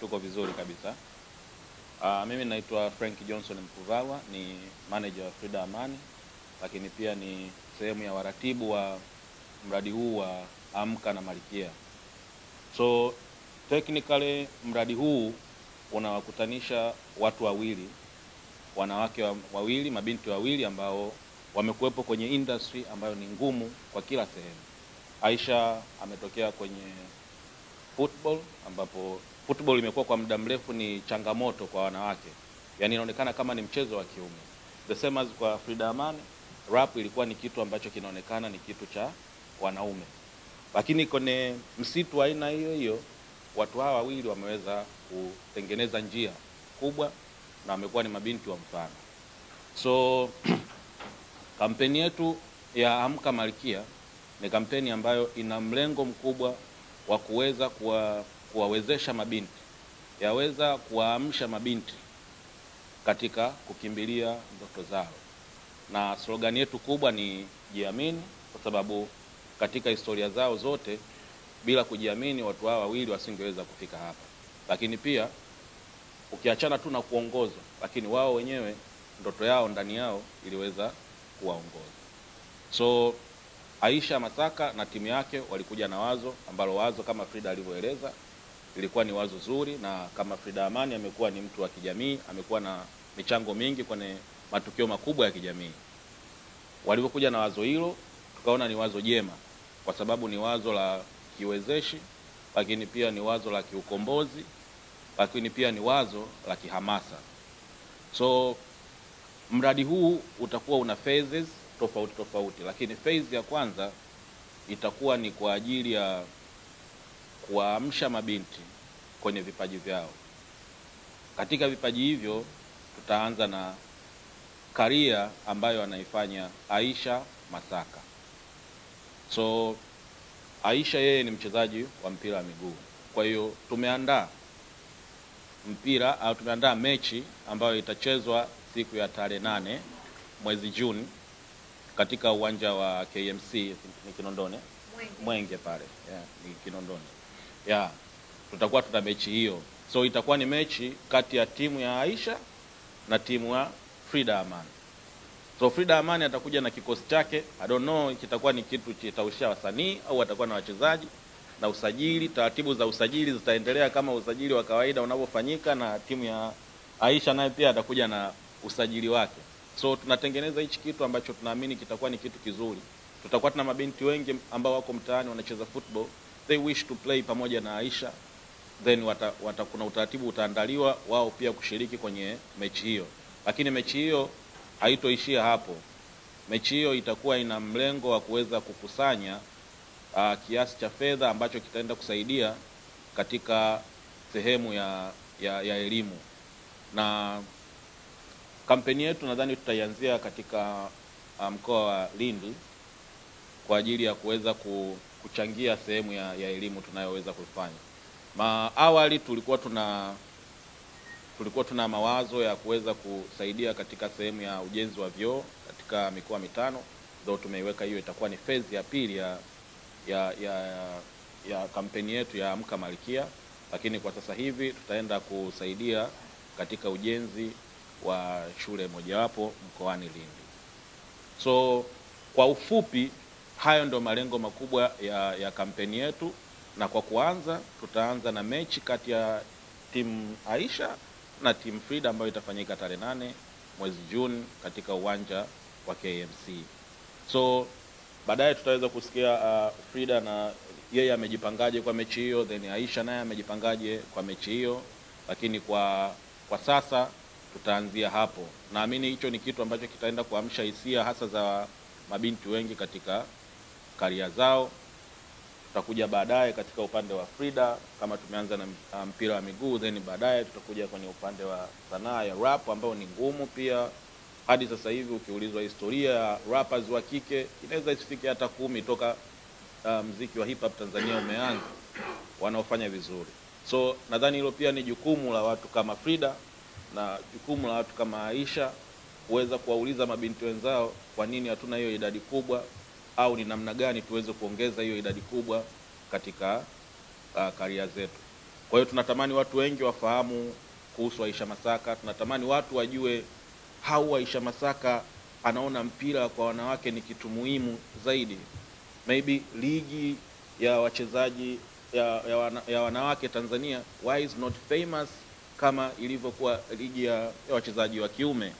tuko vizuri kabisa. Mimi naitwa Frank Johnson Mkuvalwa, ni manager wa Frida Amani, lakini pia ni sehemu ya waratibu wa mradi huu wa Amka na Malkia. So technically mradi huu unawakutanisha watu wawili, wanawake wawili, mabinti wawili ambao wamekuwepo kwenye industry ambayo ni ngumu kwa kila sehemu. Aisha ametokea kwenye football, ambapo football imekuwa kwa muda mrefu ni changamoto kwa wanawake. Yaani inaonekana kama ni mchezo wa kiume. The same as kwa Frida Amani, rap ilikuwa ni kitu ambacho kinaonekana ni kitu cha wanaume. Lakini kwenye msitu wa aina hiyo hiyo, watu hawa wawili wameweza kutengeneza njia kubwa na wamekuwa ni mabinti wa mfano. So kampeni yetu ya Amka Malkia ni kampeni ambayo ina mlengo mkubwa wa kuweza kuwawezesha mabinti, yaweza kuwaamsha mabinti katika kukimbilia ndoto zao. Na slogan yetu kubwa ni jiamini, kwa sababu katika historia zao zote bila kujiamini watu hawa wawili wasingeweza kufika hapa. Lakini pia ukiachana tu na kuongozwa, lakini wao wenyewe ndoto yao ndani yao iliweza kuwaongoza. So Aisha Masaka na timu yake walikuja na wazo ambalo wazo kama Frida alivyoeleza ilikuwa ni wazo zuri, na kama Frida Amani amekuwa ni mtu wa kijamii, amekuwa na michango mingi kwenye matukio makubwa ya kijamii. Walipokuja na wazo hilo tukaona ni wazo jema, kwa sababu ni wazo la kiwezeshi, lakini pia ni wazo la kiukombozi, lakini pia ni wazo la kihamasa. So mradi huu utakuwa una phases tofauti, lakini phase ya kwanza itakuwa ni kwa ajili ya kuamsha mabinti kwenye vipaji vyao. Katika vipaji hivyo tutaanza na career ambayo anaifanya Aisha Masaka. So Aisha yeye ni mchezaji wa mpira wa miguu. Kwa hiyo tumeandaa mechi ambayo itachezwa siku ya tarehe 8 mwezi Juni katika uwanja wa KMC ni Kinondoni, Mwenge pale. Ni Kinondoni. Tutakuwa tuna mechi hiyo. So itakuwa ni mechi kati ya timu ya Aisha na timu ya Frida Amani. So Frida Amani atakuja na kikosi chake. I don't know kitakuwa ni kitu kitaushia wasanii au atakuwa na wachezaji, na usajili, taratibu za usajili zitaendelea kama usajili wa kawaida unavyofanyika, na timu ya Aisha naye pia atakuja na usajili wake. So tunatengeneza hichi kitu ambacho tunaamini kitakuwa ni kitu kizuri. Tutakuwa tuna mabinti wengi ambao wako mtaani wanacheza football, they wish to play pamoja na Aisha, then kuna utaratibu utaandaliwa wao pia kushiriki kwenye mechi hiyo. Lakini mechi hiyo haitoishia hapo. Mechi hiyo itakuwa ina mlengo wa kuweza kukusanya kiasi cha fedha ambacho kitaenda kusaidia katika sehemu ya elimu. Na kampeni yetu nadhani tutaianzia katika mkoa wa Lindi kwa ajili ya kuweza kuchangia sehemu ya elimu tunayoweza kufanya. Awali tulikuwa tuna mawazo ya kuweza kusaidia katika sehemu ya ujenzi wa vyoo katika mikoa 5, ndio tumeiweka hiyo, itakuwa ni phase ya pili ya kampeni yetu ya Amka Malkia. Lakini kwa sasa hivi tutaenda kusaidia katika ujenzi wa shule mojawapo mkoani Lindi. So kwa ufupi hayo ndio malengo makubwa ya kampeni yetu, na kwa kuanza tutaanza na mechi kati ya timu Aisha na timu Frida ambayo itafanyika tarehe 8 mwezi Juni katika uwanja wa KMC. So baadaye tutaweza kusikia Frida na yeye amejipangaje kwa mechi hiyo, then Aisha naye amejipangaje kwa mechi hiyo. Lakini kwa sasa tutaanzia hapo. Naamini hicho ni kitu ambacho kitaenda kuamsha hisia hasa za mabinti wengi katika karia zao. Tutakuja baadaye katika upande wa Frida kama tumeanza na mpira wa miguu, then baadaye tutakuja kwenye upande wa sanaa ya rap ambao ni ngumu pia. Hadi sasa hivi ukiulizwa historia ya rappers wa kike inaweza isifike hata 10 toka muziki wa hip hop Tanzania umeanza wanaofanya vizuri. So nadhani hilo pia ni jukumu la watu kama Frida na jukumu la watu kama Aisha kuweza kuwauliza mabinti wenzao kwa nini hatuna hiyo idadi kubwa, au ni namna gani tuweze kuongeza hiyo idadi kubwa katika karia zetu. Kwa hiyo tunatamani watu wengi wafahamu kuhusu Aisha Masaka. Tunatamani watu wajue how Aisha Masaka anaona mpira kwa wanawake ni kitu muhimu zaidi. Maybe ligi ya wachezaji ya wanawake Tanzania why is not famous kama ilivyokuwa ligi ya wachezaji wa kiume.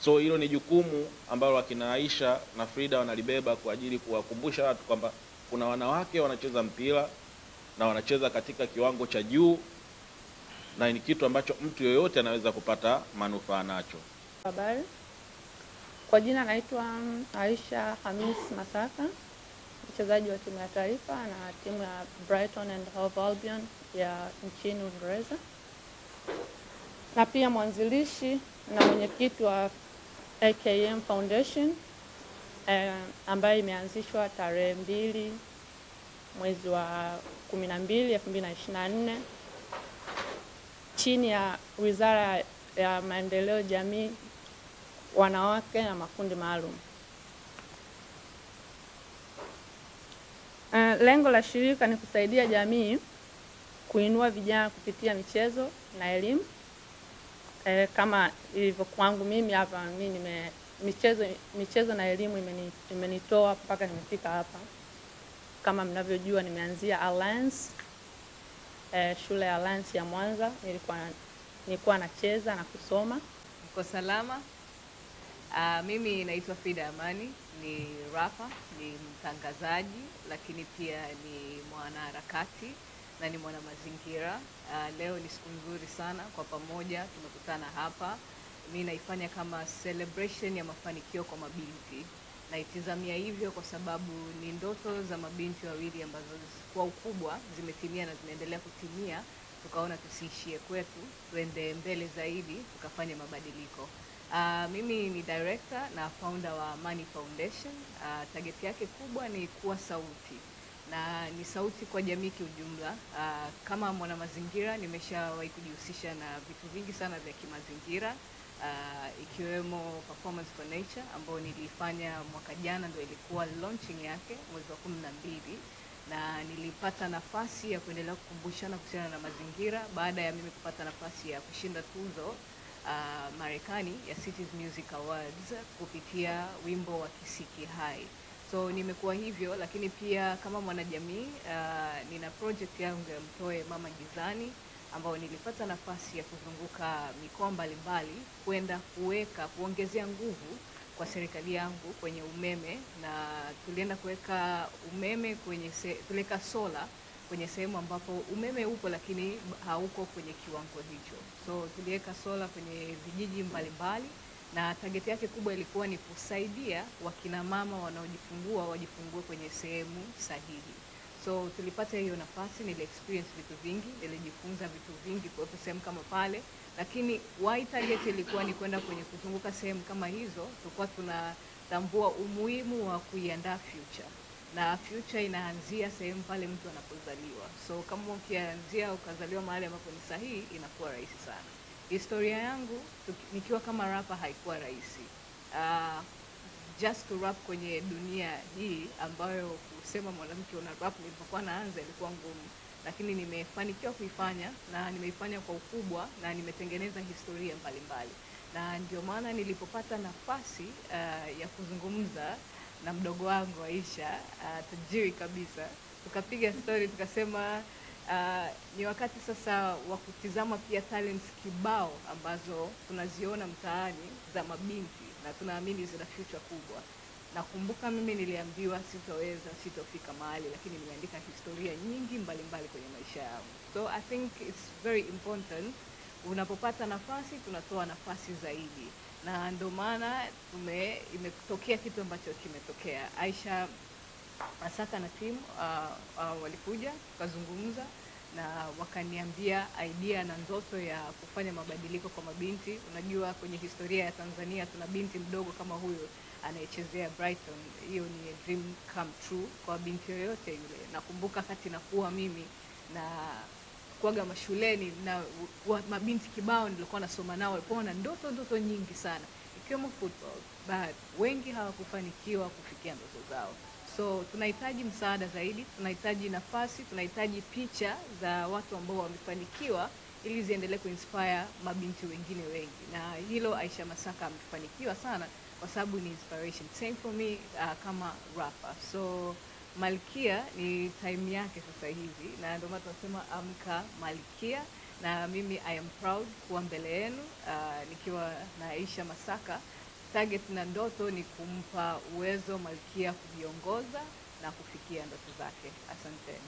So hilo ni jukumu ambalo akina Aisha na Frida wanalibeba kwa ajili kuwakumbusha watu kwamba kuna wanawake wanacheza mpira na wanacheza katika kiwango cha juu, na ni kitu ambacho mtu yoyote anaweza kupata manufaa nacho. Habari. Kwa jina naitwa Aisha Hamis Masaka, mchezaji wa timu ya taifa na timu ya Brighton and Hove Albion ya nchini Uingereza, na pia mwanzilishi na mwenyekiti wa AKM Foundation ambayo imeanzishwa tarehe 2 mwezi wa 12 2024 chini ya Wizara ya Maendeleo Jamii, Wanawake na Makundi Maalum. Lengo la shirika ni kusaidia jamii kuinua vijana kupitia michezo na elimu. Kama ilivyo kwangu mimi hapa, mimi michezo na elimu imenitoa mpaka nimefika hapa. Kama mnavyojua, nimeanzia Alliance, shule ya Alliance ya Mwanza. Nilikuwa nacheza na kusoma. Mko salama? Mimi naitwa Frida Amani, ni rapper, ni mtangazaji, lakini pia ni mwanaharakati na ni mwana mazingira. Leo ni siku nzuri sana, kwa pamoja tumekutana hapa. Mimi naifanya kama celebration ya mafanikio kwa mabinti. Naitazamia hivyo kwa sababu ni ndoto za mabinti wawili ambazo kwa ukubwa zimetimia na zinaendelea kutimia. Tukaona tusiishie kwetu, tuende mbele zaidi, tukafanya mabadiliko. Mimi ni director na founder wa Amani Foundation. Target yake kubwa ni kuwa sauti, na ni sauti kwa jamii kiujumla. Kama mwana mazingira nimeshawahi kujihusisha na vitu vingi sana vya kimazingira, ikiwemo Performance for Nature ambayo nilifanya mwaka jana, ndio ilikuwa launching yake mwezi wa 12, na nilipata nafasi ya kuendelea kukumbushana kuhusiana na mazingira baada ya mimi kupata nafasi ya kushinda tuzo Marekani ya Cities Music Awards kupitia wimbo wa Kisiki Hai. So nimekuwa hivyo, lakini pia kama mwanajamii nina project yangu ya Mtoe Mama Gizani, ambao nilipata nafasi ya kuzunguka mikoa mbalimbali kwenda kuongezea nguvu kwa serikali yangu kwenye umeme, na tulienda kuweka umeme tuleka sola kwenye sehemu ambapo umeme upo lakini hauko kwenye kiwango hicho. So tuliweka sola kwenye vijiji mbalimbali, na target yake kubwa ilikuwa ni kusaidia wakina mama wanaojifungua wajifungue kwenye sehemu sahihi. So tulipata hiyo nafasi, nili experience vitu vingi, nilijifunza vitu vingi kwa sehemu kama pale, lakini why target ilikuwa ni kwenda kwenye kuzunguka sehemu kama hizo. Tulikuwa tunatambua umuhimu wa kuiandaa future, na future inaanzia sehemu pale mtu anapozaliwa. So kama ukianzia ukazaliwa mahali ambapo ni sahihi, inakuwa rahisi sana. Historia yangu nikiwa kama rapper haikuwa rahisi. Just to rap kwenye dunia hii ambayo kusema mwanamke una rap nilipokuwa naanza ilikuwa ngumu, lakini nimefanikiwa kuifanya, na nimeifanya kwa ukubwa, na nimetengeneza historia mbalimbali. Na ndio maana nilipopata nafasi ya kuzungumza na mdogo wangu Aisha, tajiri kabisa, tukapiga story, tukasema ni wakati sasa wa kutizama pia talents kibao ambazo tunaziona mtaani za mabinti, na tunaamini zina future kubwa. Nakumbuka mimi niliambiwa sitofika mahali, lakini nimeandika historia nyingi mbalimbali kwenye maisha yangu. So I think it's very important, unapopata nafasi tunatoa nafasi zaidi, na ndio maana imetokea kitu ambacho kimetokea. Aisha Masaka na timu walikuja tukazungumza, na wakaniambia idea na ndoto ya kufanya mabadiliko kwa mabinti. Unajua kwenye historia ya Tanzania tuna binti mdogo kama huyo anayechezea Brighton. Hiyo ni dream come true kwa binti yoyote yule. Nakumbuka wakati nakuwa mimi na kuaga mashuleni, na mabinti kibao nilikuwa nasoma nao walikuwa na ndoto nyingi sana, ikiwemo football, but wengi hawakufanikiwa kufikia ndoto zao. So tunahitaji msaada zaidi, tunahitaji nafasi, tunahitaji picha za watu ambao wamefanikiwa ili ziendelee kuinspire mabinti wengine wengi, na hilo Aisha Masaka amefanikiwa sana kwa sababu ni inspiration. Same for me kama rapper. So Malkia ni time yake sasa hivi, na ndio maana tunasema amka Malkia, na mimi I am proud kuwa mbele yenu nikiwa na Aisha Masaka. Target na ndoto ni kumpa uwezo Malkia kujiongoza na kufikia ndoto zake. Asanteni.